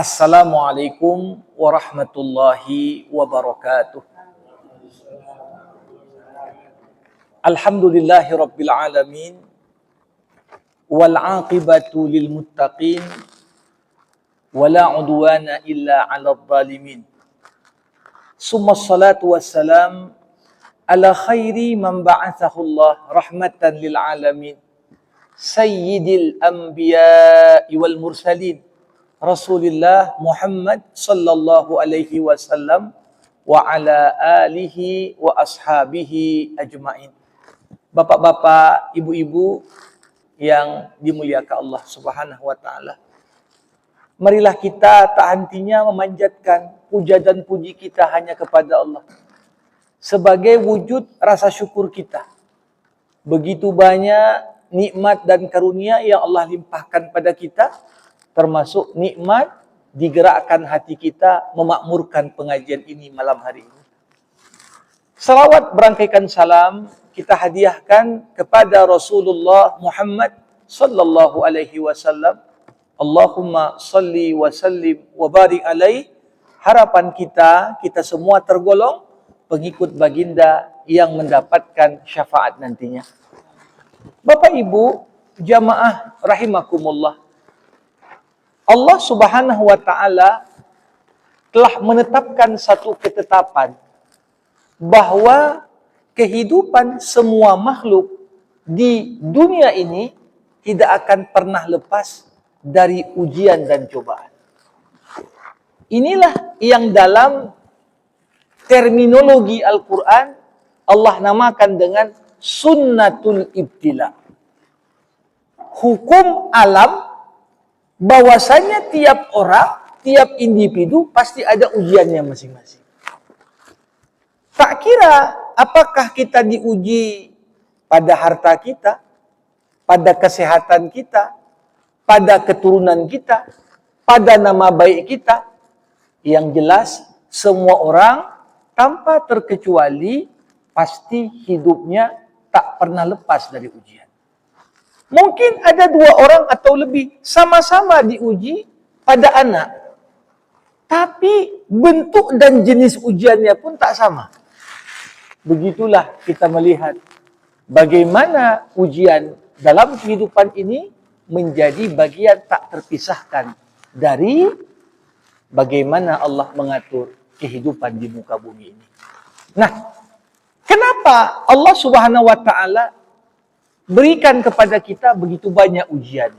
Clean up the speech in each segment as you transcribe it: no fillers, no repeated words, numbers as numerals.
Assalamualaikum warahmatullahi wabarakatuh. Alhamdulillahi rabbil alamin wal aqibatu lil muttaqin wala udwana illa 'alal zalimin. Summa salatu wassalam ala khairi man ba'athahu Allah rahmatan lil alamin. Sayyidil anbiya'i wal mursalin Rasulullah Muhammad sallallahu alaihi wasallam wa ala alihi wa ashabihi ajmain. Bapak-bapak, ibu-ibu yang dimuliakan Allah Subhanahu wa taala. Marilah kita tak hentinya memanjatkan puja dan puji kita hanya kepada Allah sebagai wujud rasa syukur kita. Begitu banyak nikmat dan karunia yang Allah limpahkan pada kita, termasuk nikmat digerakkan hati kita memakmurkan pengajian ini malam hari ini. Salawat berangkaikan salam kita hadiahkan kepada Rasulullah Muhammad sallallahu alaihi wasallam. Allahumma salli wa sallim wa barik alaih. Harapan kita semua tergolong pengikut baginda yang mendapatkan syafaat nantinya. Bapak Ibu, jamaah rahimakumullah. Allah Subhanahu wa taala telah menetapkan satu ketetapan bahwa kehidupan semua makhluk di dunia ini tidak akan pernah lepas dari ujian dan cobaan. Inilah yang dalam terminologi Al-Quran Allah namakan dengan sunnatul ibtila. Hukum alam bahwasanya tiap orang, tiap individu pasti ada ujiannya masing-masing. Tak kira apakah kita diuji pada harta kita, pada kesehatan kita, pada keturunan kita, pada nama baik kita. Yang jelas semua orang tanpa terkecuali pasti hidupnya tak pernah lepas dari ujian. Mungkin ada dua orang atau lebih sama-sama diuji pada anak. Tapi bentuk dan jenis ujiannya pun tak sama. Begitulah kita melihat bagaimana ujian dalam kehidupan ini menjadi bagian tak terpisahkan dari bagaimana Allah mengatur kehidupan di muka bumi ini. Nah, kenapa Allah Subhanahu wa taala berikan kepada kita begitu banyak ujian?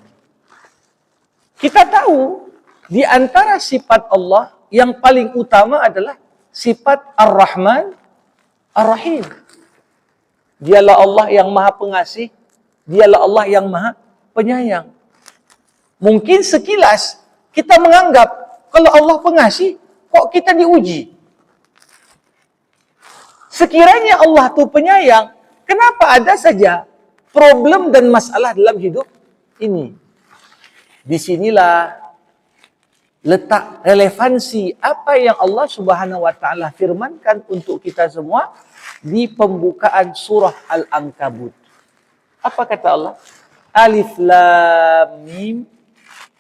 Kita tahu di antara sifat Allah yang paling utama adalah sifat Ar-Rahman Ar-Rahim. Dialah Allah yang Maha Pengasih, Dialah Allah yang Maha Penyayang. Mungkin sekilas kita menganggap kalau Allah pengasih, kok kita diuji? Sekiranya Allah itu penyayang, kenapa ada saja problem dan masalah dalam hidup ini? Disinilah letak relevansi apa yang Allah Subhanahu wa taala firmankan untuk kita semua di pembukaan surah Al-Ankabut. Apa kata Allah? Alif Lam Mim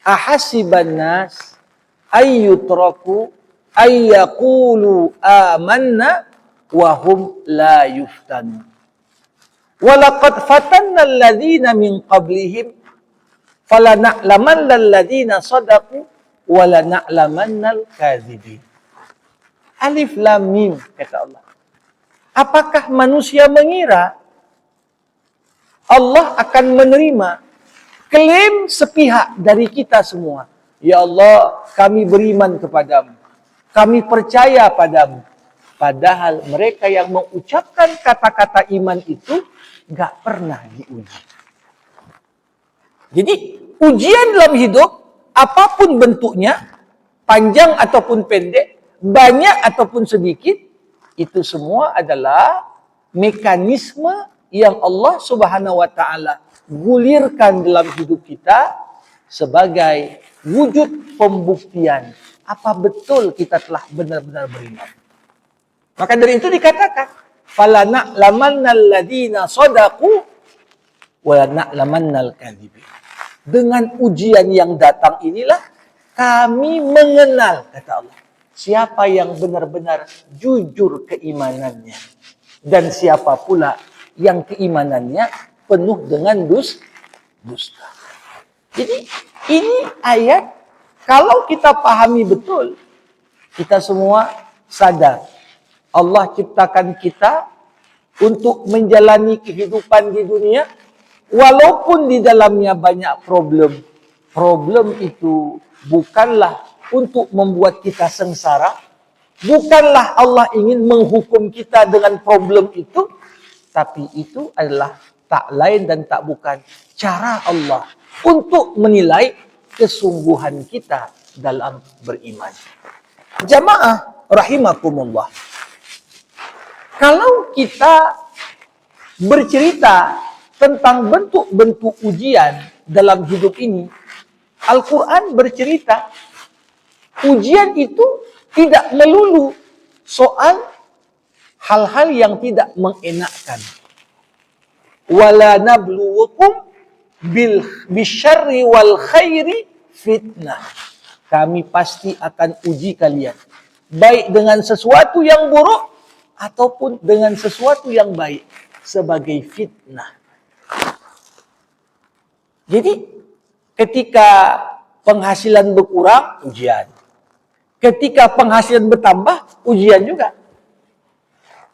ahasiban nas ayyutraku ayyaqulu amanna wa hum la yuftanun. Walaqad fatanna alladhina min qablihim falana'lamanna alladhina sadaqu walana'lamanna al-kadhibin. Alif Lam Mim kata Allah. Apakah manusia mengira Allah akan menerima klaim sepihak dari kita semua? Ya Allah, kami beriman kepadamu. Kami percaya padamu. Padahal mereka yang mengucapkan kata-kata iman itu gak pernah diuji. Jadi ujian dalam hidup apapun bentuknya, panjang ataupun pendek, banyak ataupun sedikit, itu semua adalah mekanisme yang Allah Subhanahu wa taala gulirkan dalam hidup kita sebagai wujud pembuktian apa betul kita telah benar-benar beriman. Maka dari itu dikatakan fala na'lamannal ladzina shadaqu wa na'lamannal kadzibin. Dengan ujian yang datang inilah kami mengenal, kata Allah, siapa yang benar-benar jujur keimanannya. Dan siapa pula yang keimanannya penuh dengan dusta. Jadi ini ayat, kalau kita pahami betul, kita semua sadar Allah ciptakan kita untuk menjalani kehidupan di dunia, walaupun di dalamnya banyak problem. Problem itu bukanlah untuk membuat kita sengsara, bukanlah Allah ingin menghukum kita dengan problem itu, tapi itu adalah tak lain dan tak bukan cara Allah untuk menilai kesungguhan kita dalam beriman. Jamaah rahimakumullah. Kalau kita bercerita tentang bentuk-bentuk ujian dalam hidup ini, Al-Quran bercerita ujian itu tidak melulu soal hal-hal yang tidak mengenakkan. Wala nabluwakum bisyarri wal khairi fitnah. Kami pasti akan uji kalian, baik dengan sesuatu yang buruk ataupun dengan sesuatu yang baik, sebagai fitnah. Jadi ketika penghasilan berkurang, ujian. Ketika penghasilan bertambah, ujian juga.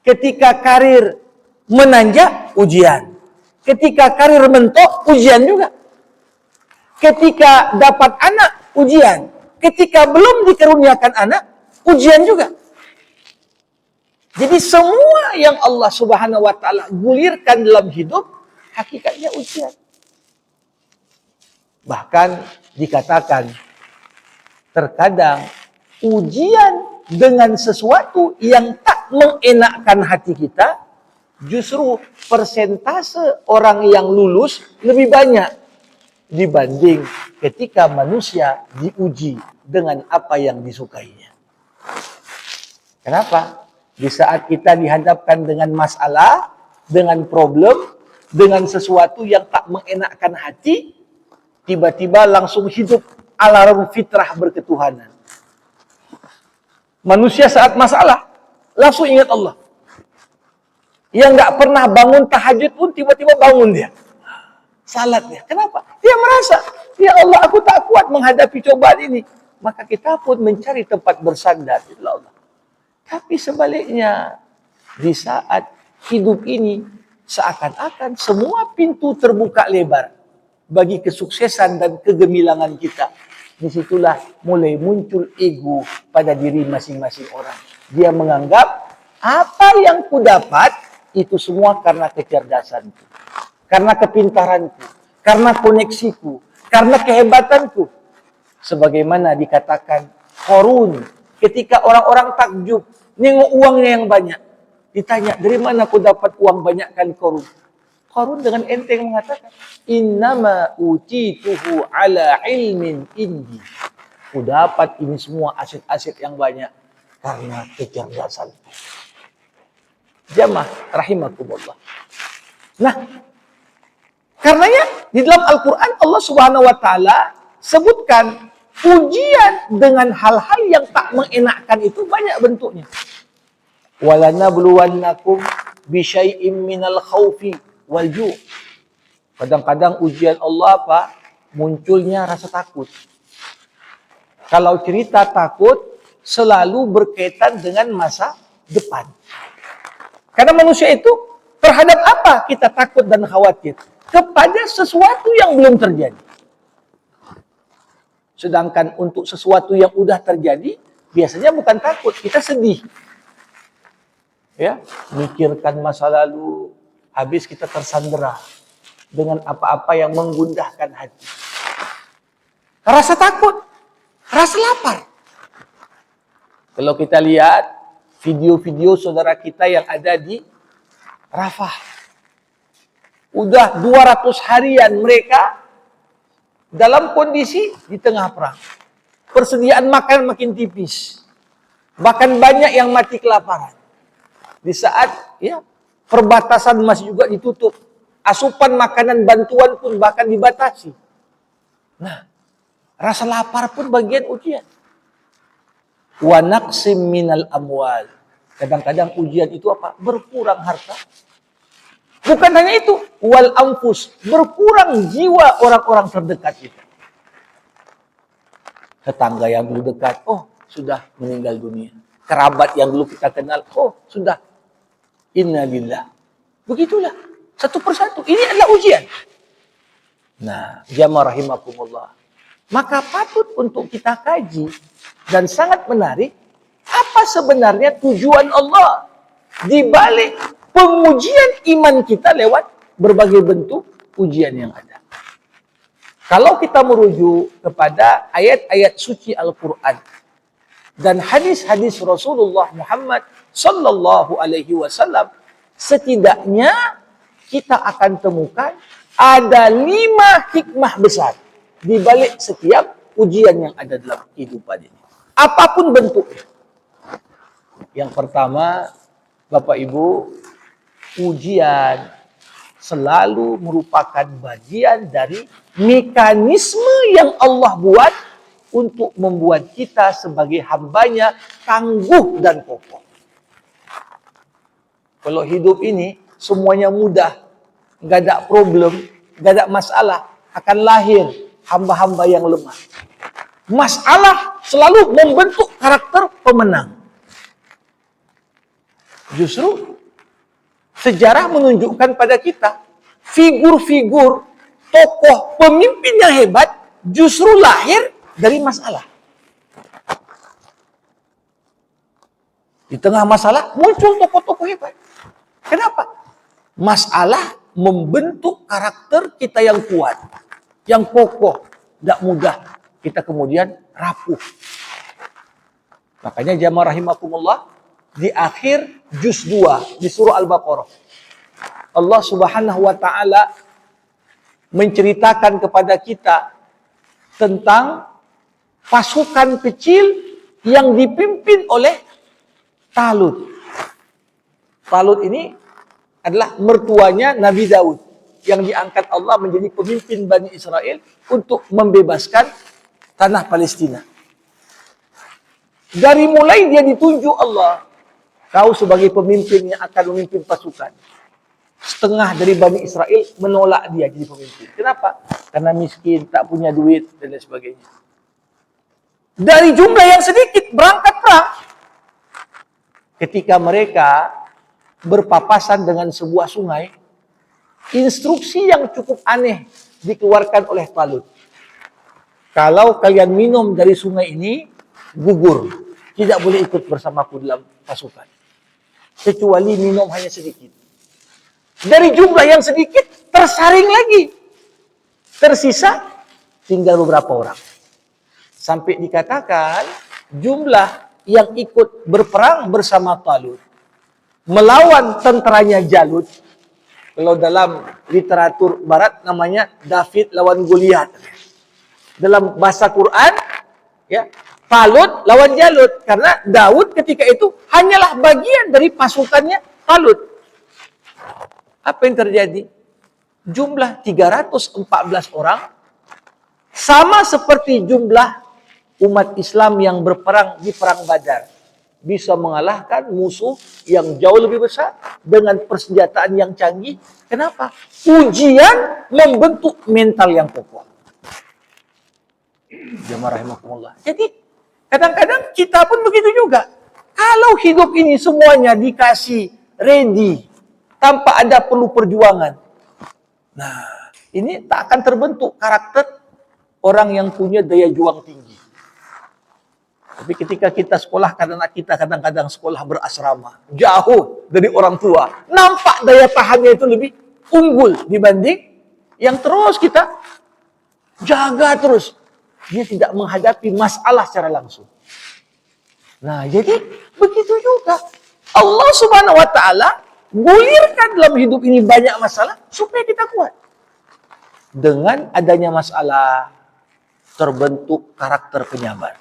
Ketika karir menanjak, ujian. Ketika karir mentok, ujian juga. Ketika dapat anak, ujian. Ketika belum dikaruniakan anak, ujian juga. Jadi semua yang Allah Subhanahu wa taala gulirkan dalam hidup, hakikatnya ujian. Bahkan dikatakan terkadang ujian dengan sesuatu yang tak mengenakkan hati kita, justru persentase orang yang lulus lebih banyak dibanding ketika manusia diuji dengan apa yang disukainya. Kenapa? Di saat kita dihadapkan dengan masalah, dengan problem, dengan sesuatu yang tak mengenakkan hati, tiba-tiba langsung hidup alarm fitrah berketuhanan. Manusia saat masalah, langsung ingat Allah. Yang nggak pernah bangun tahajud pun tiba-tiba bangun dia. Salat dia. Kenapa? Dia merasa, ya Allah, aku tak kuat menghadapi cobaan ini. Maka kita pun mencari tempat bersandar. Ya Allah. Tapi sebaliknya, di saat hidup ini, seakan-akan semua pintu terbuka lebar bagi kesuksesan dan kegemilangan kita. Disitulah mulai muncul ego pada diri masing-masing orang. Dia menganggap apa yang ku dapat itu semua karena kecerdasanku, karena kepintaranku, karena koneksiku, karena kehebatanku. Sebagaimana dikatakan Qarun, ketika orang-orang takjub nengok uangnya yang banyak, ditanya, dari mana aku dapat uang banyak kali Qarun? Qarun dengan enteng mengatakan, innama utituhu ala ilmin indi. Aku dapat ini semua aset-aset yang banyak karena kecerdasan. Jamaah rahimakumullah. Nah, karenanya di dalam Al-Quran Allah Subhanahu wa taala sebutkan ujian dengan hal-hal yang tak mengenakkan itu banyak bentuknya. Walanabluwannakum bisyai'im minal khaufi wal ju'. Kadang-kadang ujian Allah apa? Munculnya rasa takut. Kalau cerita takut selalu berkaitan dengan masa depan. Karena manusia itu terhadap apa kita takut dan khawatir? Kepada sesuatu yang belum terjadi. Sedangkan untuk sesuatu yang udah terjadi, biasanya bukan takut, kita sedih. Ya, mikirkan masa lalu, habis kita tersandera dengan apa-apa yang menggundahkan hati. Rasa takut, rasa lapar. Kalau kita lihat video-video saudara kita yang ada di Rafah, udah 200 harian mereka dalam kondisi di tengah perang. Persediaan makan makin tipis. Bahkan banyak yang mati kelaparan. Di saat ya perbatasan masih juga ditutup. Asupan makanan bantuan pun bahkan dibatasi. Nah, Rasa lapar pun bagian ujian. Wa naqsim minal amwal. Kadang-kadang ujian itu apa? Berkurang harta. Bukan hanya itu, wal anfus, berkurang jiwa orang-orang terdekat kita. Tetangga yang dulu dekat, oh sudah meninggal dunia. Kerabat yang dulu kita kenal, oh sudah. Innalillah. Begitulah, satu persatu. Ini adalah ujian. Nah, jamaah rahimakumullah. Maka patut untuk kita kaji dan sangat menarik apa sebenarnya tujuan Allah di balik pengujian iman kita lewat berbagai bentuk ujian yang ada. Kalau kita merujuk kepada ayat-ayat suci Al-Quran dan hadis-hadis Rasulullah Muhammad Sallallahu Alaihi Wasallam, setidaknya kita akan temukan ada 5 hikmah besar di balik setiap ujian yang ada dalam kehidupan ini. Apapun bentuknya. Yang pertama, Bapak Ibu, ujian selalu merupakan bagian dari mekanisme yang Allah buat untuk membuat kita sebagai hambanya tangguh dan kokoh. Kalau hidup ini semuanya mudah, nggak ada problem, nggak ada masalah, akan lahir hamba-hamba yang lemah. Masalah selalu membentuk karakter pemenang. Justru sejarah menunjukkan pada kita figur-figur tokoh pemimpin yang hebat justru lahir dari masalah. Di tengah masalah muncul tokoh-tokoh hebat. Kenapa? Masalah membentuk karakter kita yang kuat, yang kokoh, tidak mudah kita kemudian rapuh. Makanya jamaah rahimakumullah, di akhir juz 2 di surah Al-Baqarah, Allah Subhanahu wa taala menceritakan kepada kita tentang pasukan kecil yang dipimpin oleh Talut. Talut ini adalah mertuanya Nabi Daud yang diangkat Allah menjadi pemimpin Bani Israel untuk membebaskan tanah Palestina. Dari mulai dia ditunjuk Allah, kau sebagai pemimpin yang akan memimpin pasukan. Setengah dari Bani Israel menolak dia jadi pemimpin. Kenapa? Karena miskin, tak punya duit, dan lain sebagainya. Dari jumlah yang sedikit berangkat perang. Ketika mereka berpapasan dengan sebuah sungai, instruksi yang cukup aneh dikeluarkan oleh Talut. Kalau kalian minum dari sungai ini, gugur. Tidak boleh ikut bersamaku dalam pasukan. Kecuali minum hanya sedikit. Dari jumlah yang sedikit, tersaring lagi. Tersisa, tinggal beberapa orang. Sampai dikatakan, jumlah yang ikut berperang bersama Talut melawan tentaranya Jalut. Kalau dalam literatur barat namanya David lawan Goliat. Dalam bahasa Quran, ya, Talut lawan Jalut, karena Daud ketika itu hanyalah bagian dari pasukannya Talut. Apa yang terjadi? Jumlah 314 orang sama seperti jumlah umat Islam yang berperang di perang Badar, bisa mengalahkan musuh yang jauh lebih besar dengan persenjataan yang canggih. Kenapa? Ujian membentuk mental yang kokoh. Jamaah rahimakumullah. Jadi kadang-kadang kita pun begitu juga. Kalau hidup ini semuanya dikasih ready tanpa ada perlu perjuangan, nah ini tak akan terbentuk karakter orang yang punya daya juang tinggi. Tapi ketika kita sekolahkan anak kita, kadang-kadang sekolah berasrama, jauh dari orang tua, nampak daya tahannya itu lebih unggul dibanding yang terus kita jaga terus. Dia tidak menghadapi masalah secara langsung. Nah, jadi begitu juga. Allah Subhanahu wa taala gulirkan dalam hidup ini banyak masalah supaya kita kuat. Dengan adanya masalah terbentuk karakter penyabar.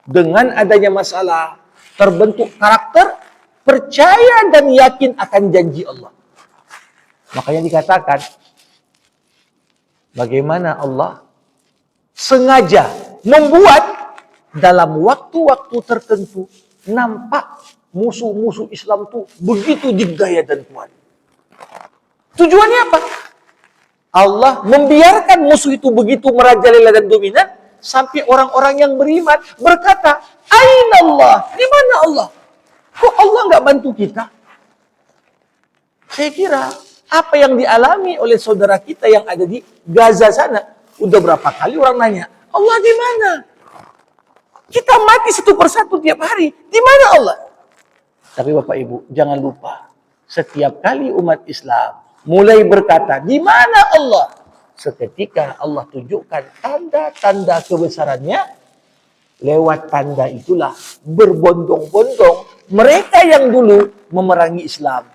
Dengan adanya masalah terbentuk karakter percaya dan yakin akan janji Allah. Makanya dikatakan bagaimana Allah sengaja membuat dalam waktu-waktu tertentu nampak musuh-musuh Islam tuh begitu digdaya dan kuat. Tujuannya apa? Allah membiarkan musuh itu begitu merajalela dan dominan sampai orang-orang yang beriman berkata, "Aina Allah? Di mana Allah? Kok Allah nggak bantu kita?" Saya kira apa yang dialami oleh saudara kita yang ada di Gaza sana, udah berapa kali orang nanya, Allah di mana? Kita mati satu persatu tiap hari. Di mana Allah? Tapi Bapak Ibu, jangan lupa, setiap kali umat Islam mulai berkata, di mana Allah? Seketika Allah tunjukkan tanda-tanda kebesarannya, lewat tanda itulah berbondong-bondong mereka yang dulu memerangi Islam.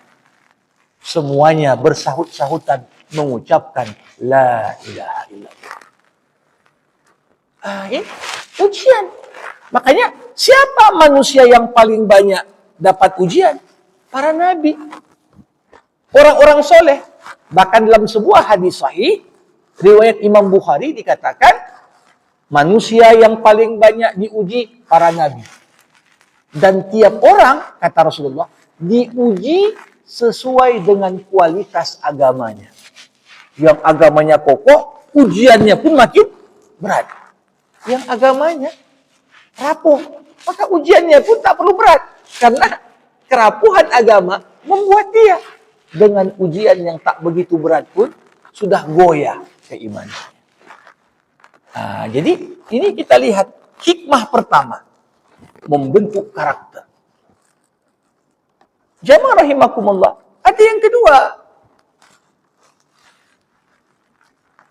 Semuanya bersahut-sahutan mengucapkan La ilaha illallah. Ini ujian. Makanya siapa manusia yang paling banyak dapat ujian? Para nabi. Orang-orang soleh. Bahkan dalam sebuah hadis sahih, riwayat Imam Bukhari dikatakan, manusia yang paling banyak diuji para nabi. Dan tiap orang, kata Rasulullah, diuji sesuai dengan kualitas agamanya. Yang agamanya kokoh, ujiannya pun makin berat. Yang agamanya rapuh, maka ujiannya pun tak perlu berat. Karena kerapuhan agama membuat dia dengan ujian yang tak begitu berat pun sudah goyah keimanannya. Nah, jadi ini kita lihat hikmah pertama, membentuk karakter. Jamaah rahimakumullah. Ada yang kedua.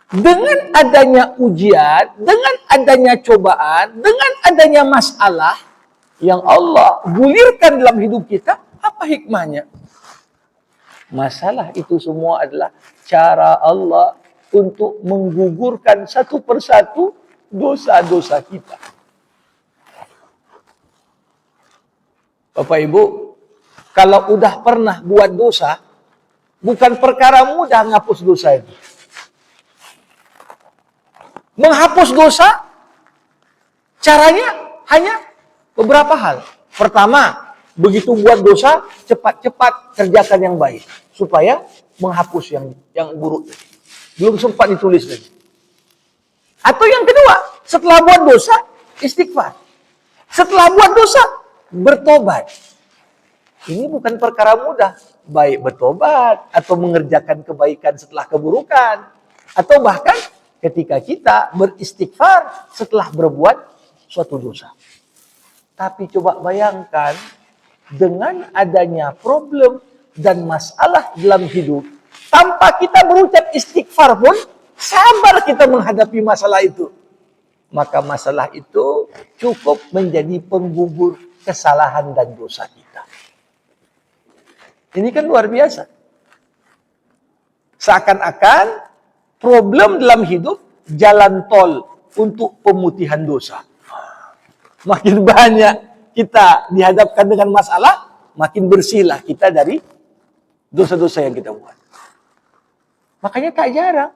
Dengan adanya ujian, dengan adanya cobaan, dengan adanya masalah yang Allah gulirkan dalam hidup kita, apa hikmahnya? Masalah itu semua adalah cara Allah untuk menggugurkan satu persatu dosa-dosa kita. Bapak Ibu, kalau udah pernah buat dosa, bukan perkara mudah menghapus dosa itu. Menghapus dosa, caranya hanya beberapa hal. Pertama, begitu buat dosa, cepat-cepat kerjakan yang baik. Supaya menghapus yang buruk. Belum sempat ditulis lagi. Atau yang kedua, setelah buat dosa, istighfar. Setelah buat dosa, bertobat. Ini bukan perkara mudah. Baik bertobat, atau mengerjakan kebaikan setelah keburukan. Atau bahkan ketika kita beristighfar setelah berbuat suatu dosa. Tapi coba bayangkan, dengan adanya problem dan masalah dalam hidup, tanpa kita berucap istighfar pun, sabar kita menghadapi masalah itu. Maka masalah itu cukup menjadi penggugur kesalahan dan dosa kita. Ini kan luar biasa. Seakan-akan problem dalam hidup, jalan tol untuk pemutihan dosa. Makin banyak kita dihadapkan dengan masalah, makin bersihlah kita dari dosa-dosa yang kita buat. Makanya tak jarang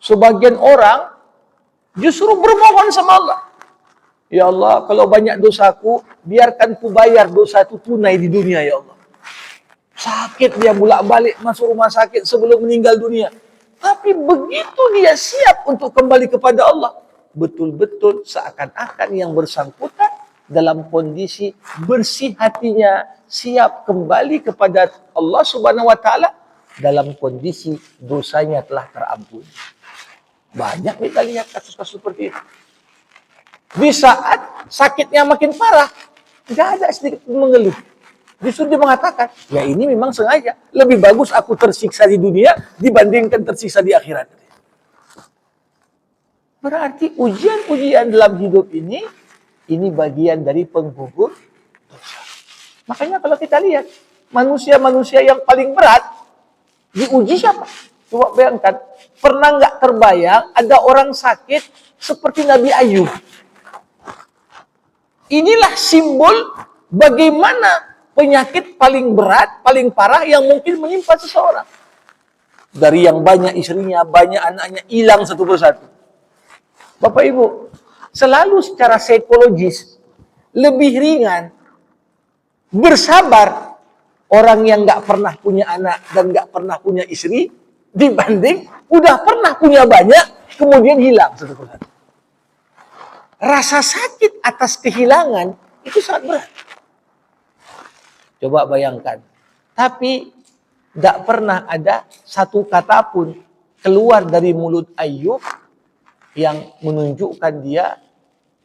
sebagian orang justru bermohon sama Allah. Ya Allah, kalau banyak dosaku, biarkan ku bayar dosa itu tunai di dunia, ya Allah. Sakit dia bolak-balik masuk rumah sakit sebelum meninggal dunia. Tapi begitu dia siap untuk kembali kepada Allah, betul-betul seakan-akan yang bersangkutan dalam kondisi bersih hatinya, siap kembali kepada Allah Subhanahu wa taala dalam kondisi dosanya telah terampuni. Banyak kita lihat kasus-kasus seperti itu. Di saat sakitnya makin parah, tidak ada sedikit mengeluh. Justru dia mengatakan, ya ini memang sengaja. Lebih bagus aku tersiksa di dunia dibandingkan tersiksa di akhirat. Berarti ujian-ujian dalam hidup ini bagian dari penggugur dosa. Makanya kalau kita lihat, manusia-manusia yang paling berat, diuji siapa? Coba bayangkan, pernah nggak terbayang ada orang sakit seperti Nabi Ayub? Inilah simbol bagaimana penyakit paling berat, paling parah yang mungkin menimpa seseorang. Dari yang banyak istrinya, banyak anaknya, hilang satu persatu. Bapak Ibu, selalu secara psikologis lebih ringan bersabar orang yang nggak pernah punya anak dan nggak pernah punya istri dibanding udah pernah punya banyak kemudian hilang satu persatu. Rasa sakit atas kehilangan itu sangat berat. Coba bayangkan. Tapi tidak pernah ada satu kata pun keluar dari mulut Ayub yang menunjukkan dia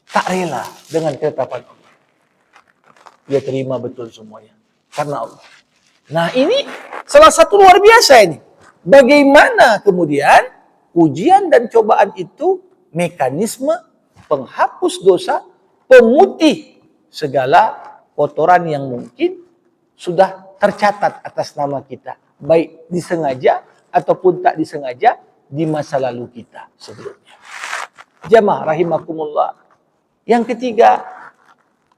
tak rela dengan ketetapan Allah. Dia terima betul semuanya. Karena Allah. Nah ini salah satu luar biasa ini. Bagaimana kemudian ujian dan cobaan itu mekanisme penghapus dosa, pemutih segala kotoran yang mungkin sudah tercatat atas nama kita. Baik disengaja ataupun tak disengaja di masa lalu kita sebelumnya. Jamaah rahimakumullah. Yang ketiga,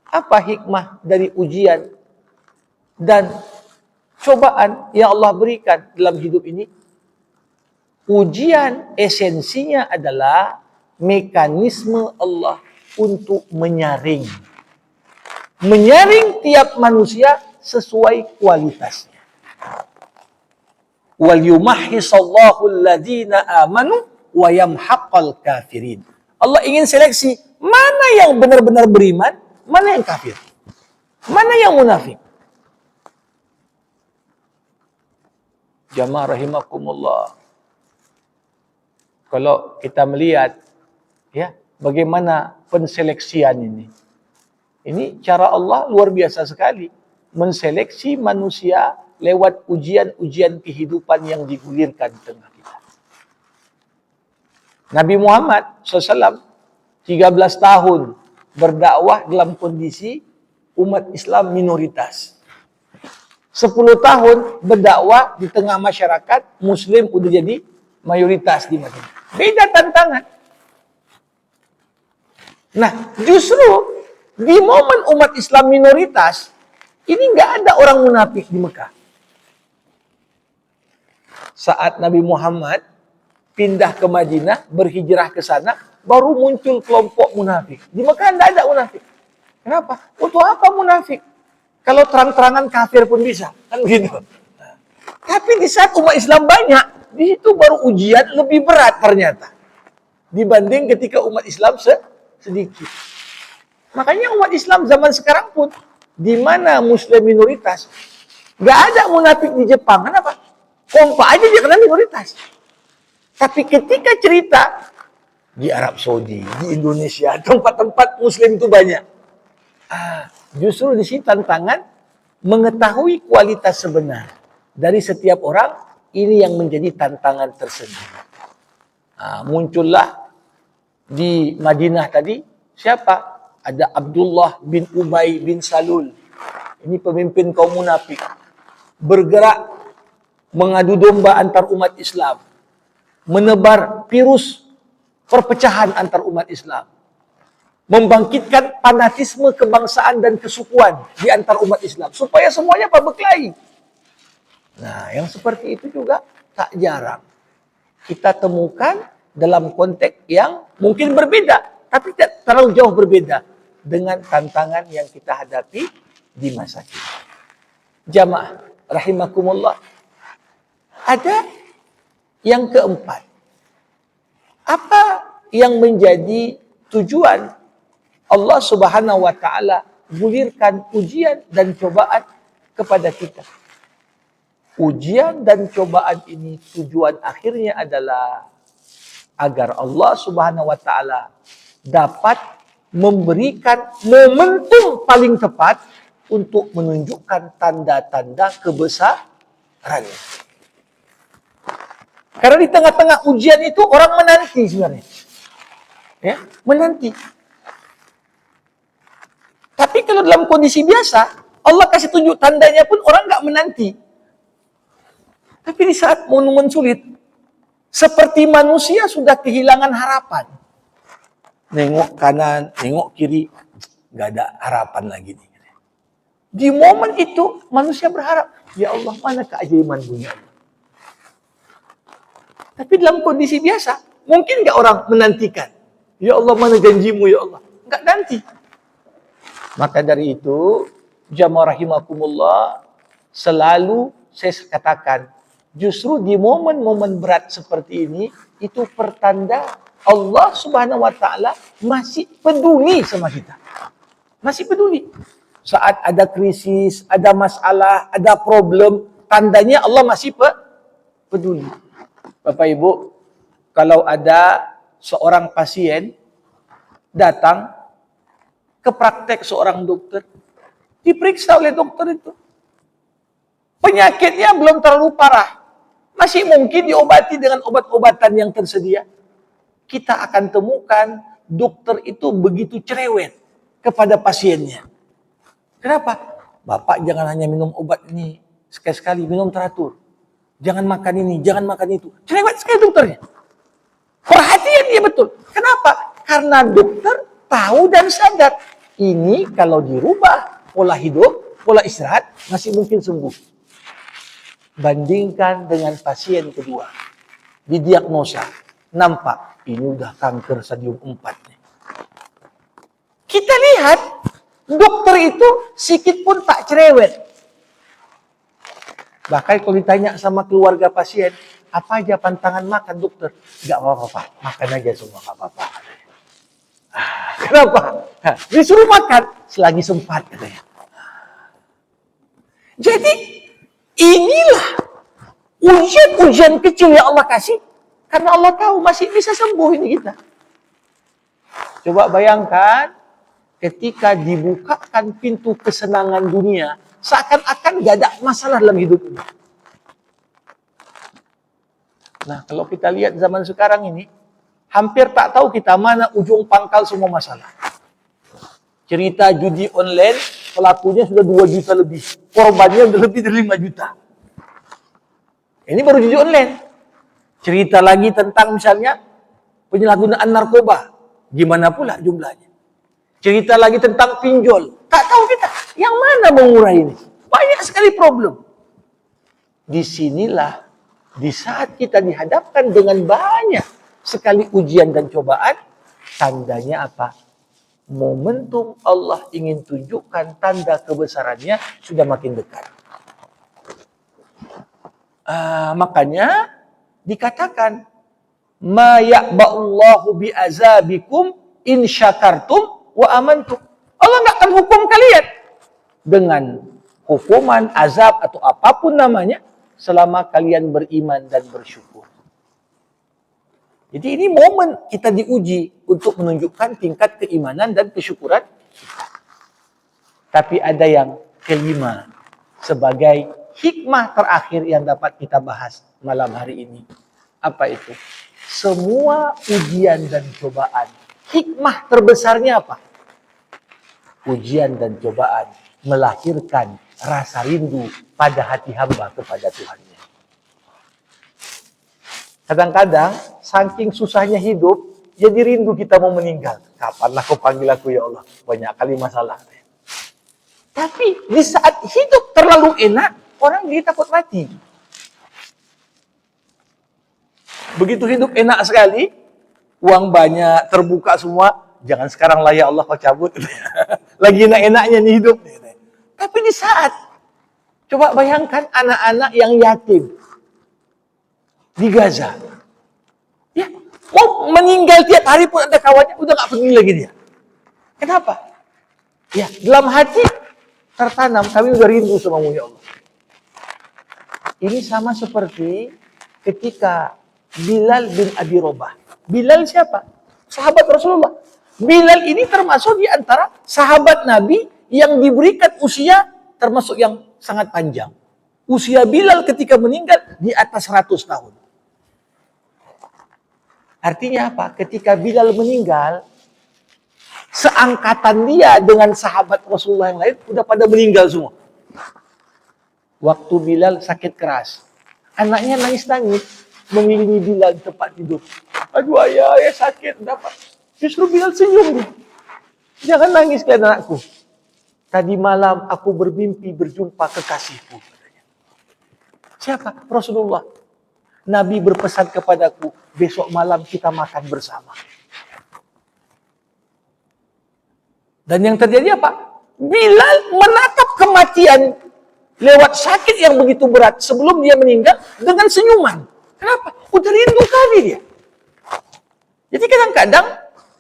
apa hikmah dari ujian dan cobaan yang Allah berikan dalam hidup ini? Ujian esensinya adalah mekanisme Allah untuk menyaring. Menyaring tiap manusia sesuai kualitasnya. Wal yumahhisallahu alladhina amanu wa yamhaqal kafirin. Allah ingin seleksi mana yang benar-benar beriman, mana yang kafir. Mana yang munafik. Jamaah rahimakumullah. Kalau kita melihat ya, bagaimana penseleksian ini. Ini cara Allah luar biasa sekali. Menseleksi manusia lewat ujian-ujian kehidupan yang digulirkan di tengah kita. Nabi Muhammad SAW 13 tahun berdakwah dalam kondisi umat Islam minoritas. 10 tahun berdakwah di tengah masyarakat Muslim udah jadi mayoritas di Madinah. Beda tantangan. Nah, justru di momen umat Islam minoritas, ini nggak ada orang munafik di Mekah. Saat Nabi Muhammad pindah ke Madinah, berhijrah ke sana, baru muncul kelompok munafik. Di Mekah nggak ada munafik. Kenapa? Untuk apa munafik? Kalau terang-terangan kafir pun bisa, kan begitu. Tapi di saat umat Islam banyak, di situ baru ujian lebih berat ternyata dibanding ketika umat Islam sedikit. Makanya umat Islam zaman sekarang pun di mana Muslim minoritas, nggak ada munafik di Jepang. Kenapa? Kompak aja dia kena minoritas. Tapi ketika cerita di Arab Saudi, di Indonesia, tempat-tempat Muslim itu banyak. Justru di sini tantangan mengetahui kualitas sebenar dari setiap orang, ini yang menjadi tantangan tersendiri. Muncullah di Madinah tadi siapa? Ada Abdullah bin Ubay bin Salul. Ini pemimpin kaum munafik. Bergerak mengadu domba antar umat Islam. Menebar virus perpecahan antar umat Islam. Membangkitkan fanatisme kebangsaan dan kesukuan di antar umat Islam. Supaya semuanya berkelahi. Nah, yang seperti itu juga tak jarang kita temukan dalam konteks yang mungkin berbeda, tapi tidak terlalu jauh berbeda dengan tantangan yang kita hadapi di masa kini. Jamaah rahimakumullah. Ada yang keempat. Apa yang menjadi tujuan Allah Subhanahu wa taala gulirkan ujian dan cobaan kepada kita? Ujian dan cobaan ini tujuan akhirnya adalah agar Allah Subhanahu wa taala dapat memberikan momentum paling tepat untuk menunjukkan tanda-tanda kebesarannya. Karena di tengah-tengah ujian itu orang menanti sebenarnya. Ya, menanti. Tapi kalau dalam kondisi biasa, Allah kasih tunjuk tandanya pun orang nggak menanti. Tapi di saat momen sulit, seperti manusia sudah kehilangan harapan. Nengok kanan, nengok kiri, nggak ada harapan lagi. Di momen itu, manusia berharap, ya Allah, mana keajaiban punya Allah. Tapi dalam kondisi biasa, mungkin nggak orang menantikan. Ya Allah, mana janjimu ya Allah? Enggak ganti. Maka dari itu, jamaah rahimakumullah, selalu saya katakan, justru di momen-momen berat seperti ini, itu pertanda Allah Subhanahu wa taala masih peduli sama kita. Masih peduli. Saat ada krisis, ada masalah, ada problem, tandanya Allah masih peduli. Bapak Ibu, kalau ada seorang pasien datang ke praktek seorang dokter, diperiksa oleh dokter itu. Penyakitnya belum terlalu parah. Masih mungkin diobati dengan obat-obatan yang tersedia. Kita akan temukan dokter itu begitu cerewet kepada pasiennya. Kenapa? Bapak jangan hanya minum obat ini sekali-sekali, minum teratur. Jangan makan ini, jangan makan itu. Cerewet sekali dokternya. Perhatian dia betul. Kenapa? Karena dokter tahu dan sadar. Ini kalau dirubah pola hidup, pola istirahat, masih mungkin sembuh. Bandingkan dengan pasien kedua. Didiagnosa. Nampak, ini udah kanker stadium 4. Kita lihat, dokter itu sedikit pun tak cerewet. Bahkan kalau ditanya sama keluarga pasien, apa aja pantangan makan dokter? Gak apa-apa, Pak. Makan aja semua, gak apa-apa. Kenapa? Disuruh makan selagi sempat katanya. Jadi inilah ujian-ujian kecil yang Allah kasih karena Allah tahu masih bisa sembuh ini kita. Coba bayangkan ketika dibukakan pintu kesenangan dunia, seakan-akan gak ada masalah dalam hidup ini. Nah, kalau kita lihat zaman sekarang ini, hampir tak tahu kita mana ujung pangkal semua masalah. Cerita judi online, pelakunya sudah 2 juta lebih. Korbannya sudah lebih dari 5 juta. Ini baru judi online. Cerita lagi tentang misalnya penyalahgunaan narkoba. Gimana pula jumlahnya. Cerita lagi tentang pinjol. Tak tahu kita yang mana mengurai ini. Banyak sekali problem. Disinilah, di saat kita dihadapkan dengan banyak sekali ujian dan cobaan, tandanya apa? Momentum Allah ingin tunjukkan tanda kebesarannya sudah makin dekat. Makanya dikatakan, ma ya'ba'ullahu bi'azabikum in syakartum wa amantum. Allah nggak akan hukum kalian dengan hukuman, azab atau apapun namanya selama kalian beriman dan bersyukur. Jadi ini momen kita diuji untuk menunjukkan tingkat keimanan dan kesyukuran kita. Tapi ada yang kelima sebagai hikmah terakhir yang dapat kita bahas malam hari ini. Apa itu? Semua ujian dan cobaan, hikmah terbesarnya apa? Ujian dan cobaan melahirkan rasa rindu pada hati hamba kepada Tuhannya. Kadang-kadang, saking susahnya hidup, jadi rindu kita mau meninggal. Kapanlah kau panggil aku ya Allah? Banyak kali masalah. Tapi di saat hidup terlalu enak, orang jadi takut mati. Begitu hidup enak sekali, uang banyak, terbuka semua, jangan sekarang lah ya Allah kau cabut. Lagi enak-enaknya nih hidup. Tapi di saat, coba bayangkan anak-anak yang yatim di Gaza. Ya, mau meninggal tiap hari pun ada kawannya, udah gak peduli lagi dia. Kenapa? Ya, dalam hati tertanam, kami udah rindu samamu ya Allah. Ini sama seperti ketika Bilal bin Abi Robah. Bilal siapa? Sahabat Rasulullah. Bilal ini termasuk di antara sahabat Nabi yang diberikan usia termasuk yang sangat panjang. Usia Bilal ketika meninggal di atas 100 tahun. Artinya apa? Ketika Bilal meninggal, seangkatan dia dengan sahabat Rasulullah yang lain udah pada meninggal semua. Waktu Bilal sakit keras, anaknya nangis-nangis mengiringi Bilal di tempat tidur. Aduh ayah sakit, dapat. Justru Bilal senyum dia. Jangan nangis kalian anakku. Tadi malam aku bermimpi berjumpa kekasihku. Siapa? Rasulullah. Nabi berpesan kepadaku, besok malam kita makan bersama. Dan yang terjadi apa? Bilal menatap kematian lewat sakit yang begitu berat sebelum dia meninggal dengan senyuman. Kenapa? Udah rindu kali dia. Jadi kadang-kadang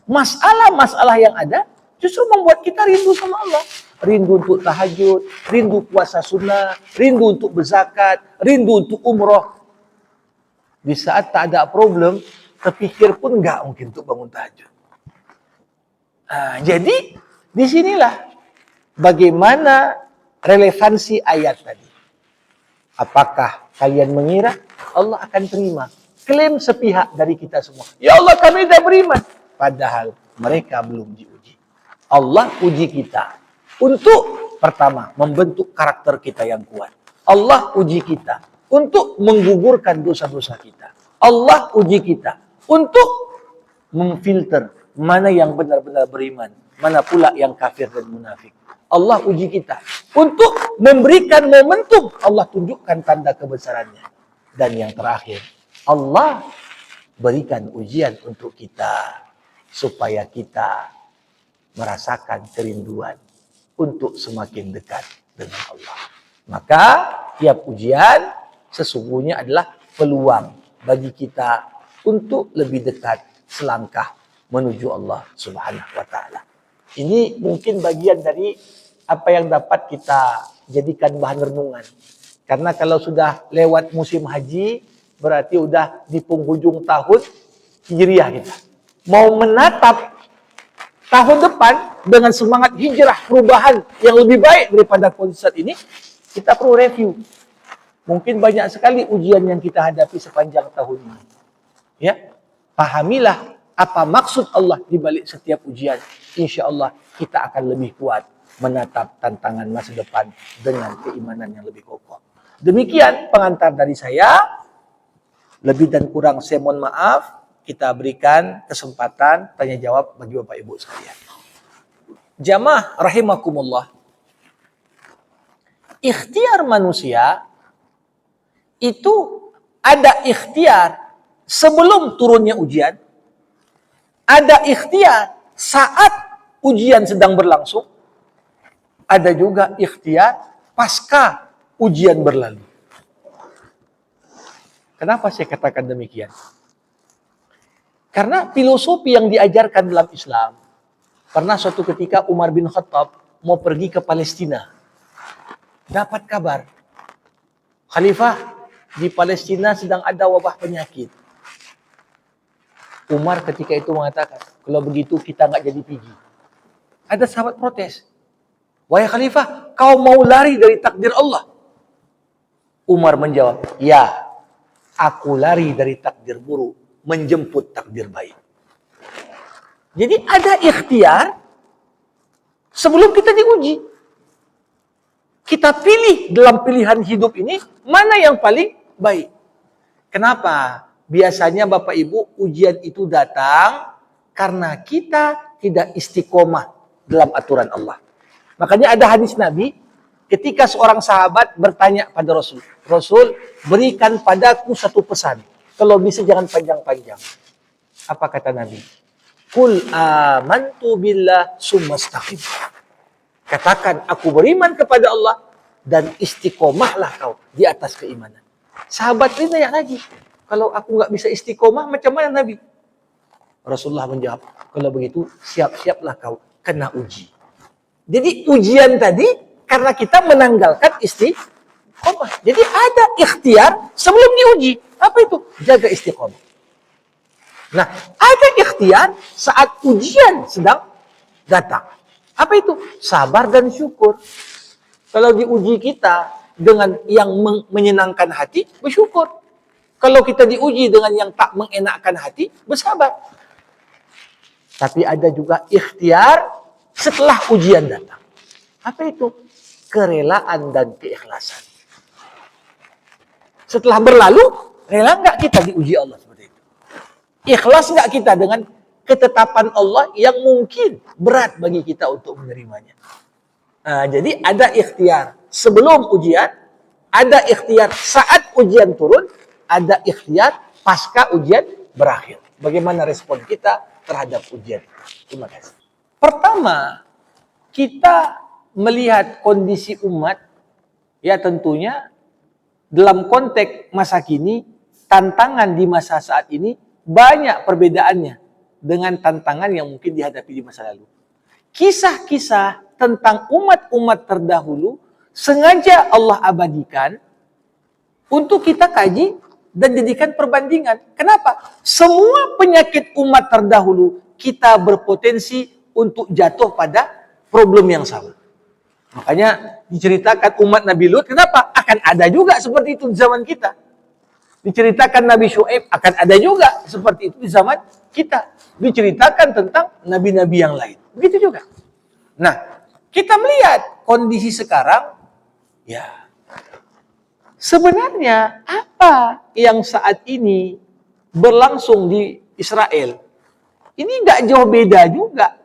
masalah-masalah yang ada justru membuat kita rindu sama Allah. Rindu untuk tahajud, rindu puasa sunnah, rindu untuk berzakat, rindu untuk umroh. Di saat tak ada problem, terpikir pun enggak mungkin untuk bangun tahajud. Jadi, disinilah bagaimana relevansi ayat tadi. Apakah kalian mengira Allah akan terima klaim sepihak dari kita semua? Ya Allah, kami dah beriman. Padahal mereka belum diuji. Allah uji kita untuk pertama membentuk karakter kita yang kuat. Allah uji kita untuk menggugurkan dosa-dosa kita. Allah uji kita untuk memfilter mana yang benar-benar beriman, mana pula yang kafir dan munafik. Allah uji kita untuk memberikan momentum. Allah tunjukkan tanda kebesarannya. Dan yang terakhir, Allah berikan ujian untuk kita supaya kita merasakan kerinduan untuk semakin dekat dengan Allah. Maka tiap ujian sesungguhnya adalah peluang bagi kita untuk lebih dekat selangkah menuju Allah Subhanahu wa taala. Ini mungkin bagian dari apa yang dapat kita jadikan bahan renungan. Karena kalau sudah lewat musim haji, berarti udah di penghujung tahun Hijriah kita. Mau menatap tahun depan dengan semangat hijrah perubahan yang lebih baik daripada kondisi saat ini, kita perlu review. Mungkin banyak sekali ujian yang kita hadapi sepanjang tahun ini. Ya, pahamilah apa maksud Allah di balik setiap ujian. Insya Allah kita akan lebih kuat menatap tantangan masa depan dengan keimanan yang lebih kokoh. Demikian pengantar dari saya. Lebih dan kurang saya mohon maaf. Kita berikan kesempatan tanya jawab bagi Bapak Ibu sekalian. Jamaah rahimakumullah. Ikhtiar manusia itu ada ikhtiar sebelum turunnya ujian, ada ikhtiar saat ujian sedang berlangsung, ada juga ikhtiar pasca ujian berlalu. Kenapa saya katakan demikian? Karena filosofi yang diajarkan dalam Islam, pernah suatu ketika Umar bin Khattab mau pergi ke Palestina. Dapat kabar, Khalifah, di Palestina sedang ada wabah penyakit. Umar ketika itu mengatakan, kalau begitu kita nggak jadi pergi. Ada sahabat protes. Wahai Khalifah, kau mau lari dari takdir Allah? Umar menjawab, ya, aku lari dari takdir buruk, menjemput takdir baik. Jadi ada ikhtiar sebelum kita diuji. Kita pilih dalam pilihan hidup ini mana yang paling baik. Kenapa? Biasanya Bapak Ibu ujian itu datang karena kita tidak istiqomah dalam aturan Allah. Makanya ada hadis Nabi ketika seorang sahabat bertanya pada Rasul, Rasul, berikan padaku satu pesan. Kalau bisa jangan panjang-panjang. Apa kata Nabi? Qul amantu billah summa istaqim. Katakan, aku beriman kepada Allah dan istiqomahlah kau di atas keimanan. Sahabat ini nanya lagi, kalau aku nggak bisa istiqomah, macam mana Nabi? Rasulullah menjawab, kalau begitu siap-siaplah kau kena uji. Jadi ujian tadi karena kita menanggalkan istiqomah. Jadi ada ikhtiar sebelum diuji. Apa itu? Jaga istiqomah. Nah, ada ikhtiar saat ujian sedang datang. Apa itu? Sabar dan syukur. Kalau diuji kita dengan yang menyenangkan hati, bersyukur. Kalau kita diuji dengan yang tak mengenakkan hati, bersabar. Tapi ada juga ikhtiar setelah ujian datang. Apa itu? Kerelaan dan keikhlasan. Setelah berlalu, rela nggak kita diuji Allah seperti itu? Ikhlas nggak kita dengan ketetapan Allah yang mungkin berat bagi kita untuk menerimanya. Nah, jadi ada ikhtiar sebelum ujian, ada ikhtiar saat ujian turun, ada ikhtiar pasca ujian berakhir. Bagaimana respon kita terhadap ujian? Terima kasih. Pertama, kita melihat kondisi umat, ya tentunya dalam konteks masa kini, tantangan di masa saat ini banyak perbedaannya dengan tantangan yang mungkin dihadapi di masa lalu. Kisah-kisah tentang umat-umat terdahulu sengaja Allah abadikan untuk kita kaji dan jadikan perbandingan. Kenapa? Semua penyakit umat terdahulu kita berpotensi untuk jatuh pada problem yang sama. Makanya diceritakan umat Nabi Lut, kenapa? Akan ada juga seperti itu di zaman kita. Diceritakan Nabi Syuaib, akan ada juga seperti itu di zaman kita. Diceritakan tentang nabi-nabi yang lain. Begitu juga. Nah, kita melihat kondisi sekarang, ya, sebenarnya apa yang saat ini berlangsung di Israel, ini nggak jauh beda juga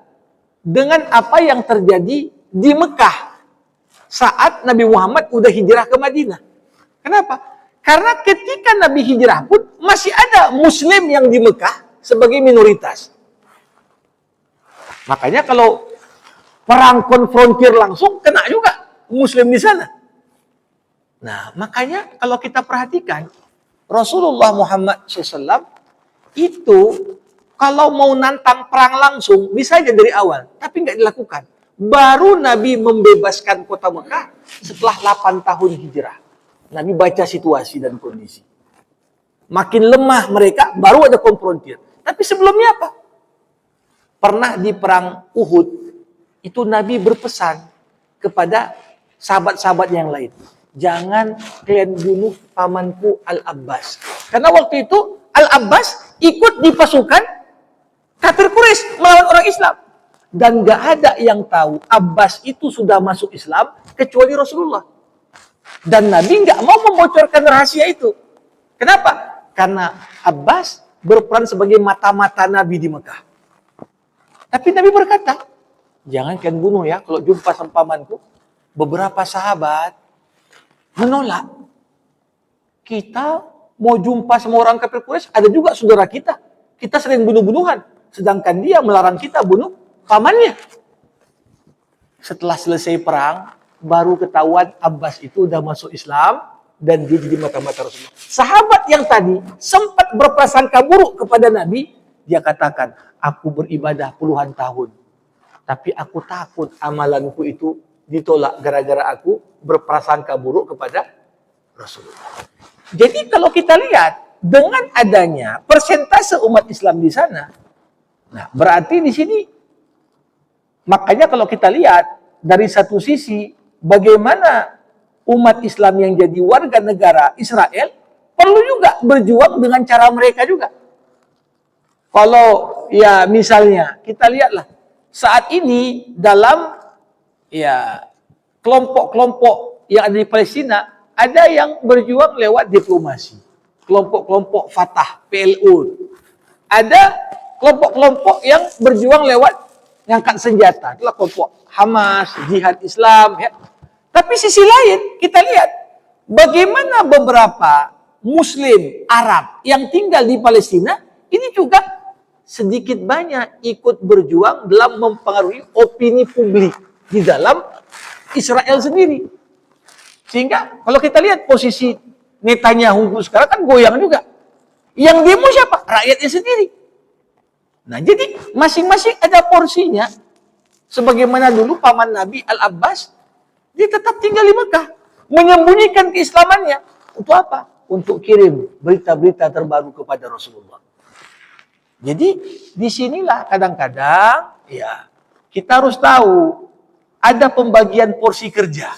dengan apa yang terjadi di Mekah saat Nabi Muhammad udah hijrah ke Madinah. Kenapa? Karena ketika Nabi hijrah pun masih ada Muslim yang di Mekah sebagai minoritas. Makanya kalau perang konfrontir langsung kena juga Muslim di sana. Nah, makanya kalau kita perhatikan Rasulullah Muhammad SAW itu kalau mau nantang perang langsung bisa aja dari awal, tapi nggak dilakukan. Baru Nabi membebaskan kota Mekah setelah 8 tahun hijrah. Nabi baca situasi dan kondisi. Makin lemah mereka, baru ada konfrontir. Tapi sebelumnya apa? Pernah di perang Uhud, itu Nabi berpesan kepada sahabat-sahabat yang lain. Jangan kalian bunuh pamanku Al-Abbas. Karena waktu itu Al-Abbas ikut di pasukan kafir Quraisy melawan orang Islam. Dan gak ada yang tahu Abbas itu sudah masuk Islam kecuali Rasulullah. Dan Nabi gak mau membocorkan rahasia itu. Kenapa? Karena Abbas berperan sebagai mata-mata Nabi di Mekah. Tapi Nabi berkata, jangan kalian bunuh ya kalau jumpa sama pamanku. Beberapa sahabat menolak. Kita mau jumpa sama orang kafir Quraisy, ada juga saudara kita. Kita sering bunuh-bunuhan. Sedangkan dia melarang kita bunuh pamannya. Setelah selesai perang, baru ketahuan Abbas itu udah masuk Islam dan dia jadi mata-mata Rasulullah. Sahabat yang tadi sempat berprasangka buruk kepada Nabi, dia katakan, aku beribadah puluhan tahun, tapi aku takut amalanku itu ditolak gara-gara aku berprasangka buruk kepada Rasulullah. Jadi kalau kita lihat dengan adanya persentase umat Islam di sana, nah berarti di sini makanya kalau kita lihat dari satu sisi bagaimana umat Islam yang jadi warga negara Israel perlu juga berjuang dengan cara mereka juga. Kalau ya misalnya kita lihatlah saat ini dalam ya kelompok-kelompok yang ada di Palestina ada yang berjuang lewat diplomasi. Kelompok-kelompok Fatah, PLO. Ada kelompok-kelompok yang berjuang lewat ngangkat senjata. Itulah kelompok Hamas, Jihad Islam. Ya. Tapi sisi lain kita lihat bagaimana beberapa Muslim Arab yang tinggal di Palestina ini juga sedikit banyak ikut berjuang dalam mempengaruhi opini publik di dalam Israel sendiri. Sehingga kalau kita lihat posisi Netanyahu sekarang kan goyang juga. Yang demo siapa? Rakyatnya sendiri. Nah jadi masing-masing ada porsinya. Sebagaimana dulu paman Nabi Al-Abbas, dia tetap tinggal di Mekah. Menyembunyikan keislamannya. Untuk apa? Untuk kirim berita-berita terbaru kepada Rasulullah. Jadi disinilah kadang-kadang ya kita harus tahu ada pembagian porsi kerja.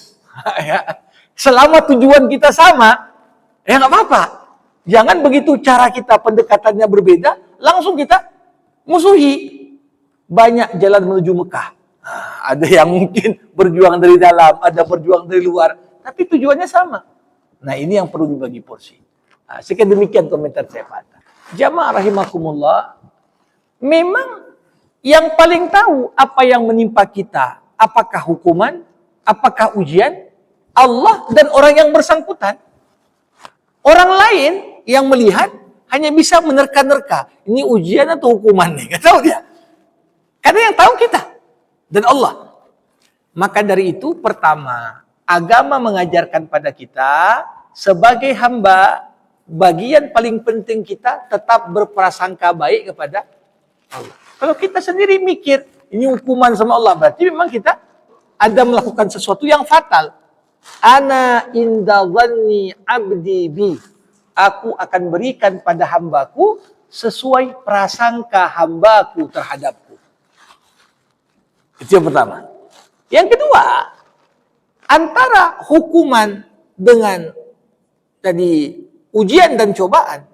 Ya. Selama tujuan kita sama, ya nggak apa-apa. Jangan begitu cara kita pendekatannya berbeda, langsung kita musuhi. Banyak jalan menuju Mekah. Nah, ada yang mungkin berjuang dari dalam, ada berjuang dari luar, tapi tujuannya sama. Nah ini yang perlu dibagi porsi. Nah, sekian demikian komentar saya Pak. Jamaah rahimakumullah, memang yang paling tahu apa yang menimpa kita, apakah hukuman, apakah ujian, Allah dan orang yang bersangkutan. Orang lain yang melihat hanya bisa menerka-nerka. Ini ujian atau hukuman nih? Gak tahu dia. Karena yang tahu kita dan Allah. Maka dari itu pertama, agama mengajarkan pada kita sebagai hamba, bagian paling penting kita tetap berprasangka baik kepada Allah. Kalau kita sendiri mikir, ini hukuman sama Allah, berarti memang kita ada melakukan sesuatu yang fatal. Ana inda dhanni abdi bi. Aku akan berikan pada hambaku sesuai prasangka hambaku terhadapku. Itu yang pertama. Yang kedua, antara hukuman dengan tadi ujian dan cobaan,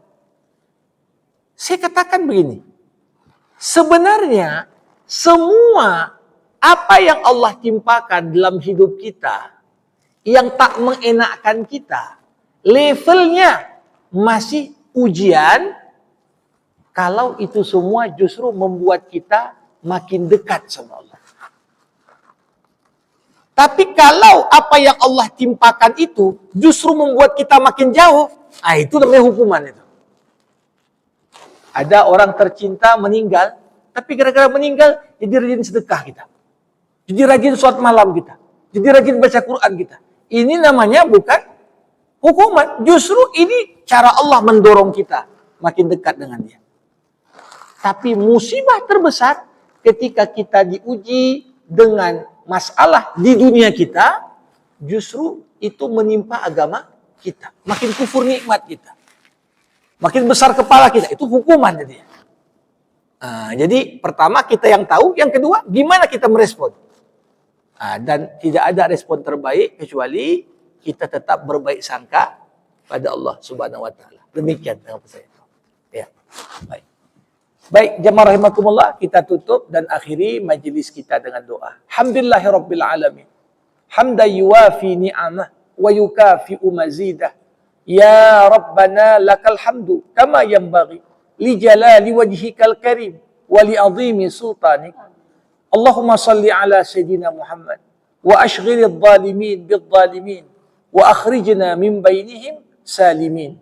saya katakan begini. Sebenarnya semua apa yang Allah timpakan dalam hidup kita yang tak mengenakkan kita, levelnya masih ujian, kalau itu semua justru membuat kita makin dekat sama Allah. Tapi kalau apa yang Allah timpakan itu justru membuat kita makin jauh, itu namanya hukuman itu. Ada orang tercinta meninggal, tapi gara-gara meninggal jadi rajin sedekah kita. Jadi rajin sholat malam kita. Jadi rajin baca Quran kita. Ini namanya bukan hukuman. Justru ini cara Allah mendorong kita makin dekat dengan Dia. Tapi musibah terbesar ketika kita diuji dengan masalah di dunia kita, justru itu menimpa agama kita. Makin kufur nikmat kita. Makin besar kepala kita. Itu hukuman jadinya. Jadi pertama kita yang tahu. Yang kedua, gimana kita merespon. Dan tidak ada respon terbaik kecuali kita tetap berbaik sangka pada Allah Subhanahu wa taala. Demikian yang saya tahu. Ya. Baik. Baik, jemaah rahimakumullah, kita tutup dan akhiri majlis kita dengan doa. Alhamdulillahirabbil alamin. Hamdan yuwafi ni'amah wa yukafi'u mazidah. Ya Rabbana lakal hamdu kama yanbaghi li jalali wajhikal karim wa li azimi sultanik. Allahumma salli ala sayyidina Muhammad wa ashghilidh dhalimin bidh-dhalimin wa akhrijna min bainihim salimin.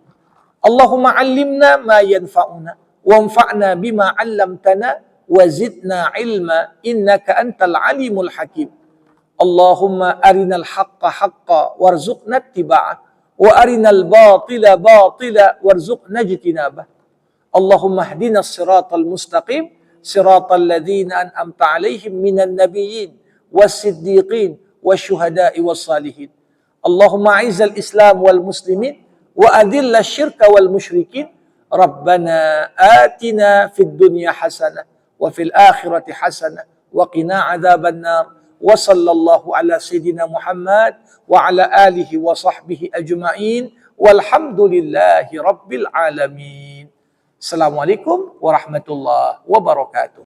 Allahumma 'allimna ma yanfa'una وانفعنا بما علمتنا وزدنا علما إنك أنت العليم الحكيم. اللهم أرنا الحق حقا وارزقنا اتباعه وأرنا الباطل باطلا وارزقنا اجتنابه. اللهم اهدنا الصراط المستقيم صراط الذين أنعمت عليهم من النبيين والصديقين والشهداء والصالحين. اللهم أعز الإسلام والمسلمين وأذل الشرك والمشركين. ربنا آتنا في الدنيا حسنة وفي الآخرة حسنة وقنا عذاب النار وصلى الله على سيدنا محمد وعلى آله وصحبه أجمعين والحمد لله رب العالمين. السلام عليكم ورحمة الله وبركاته.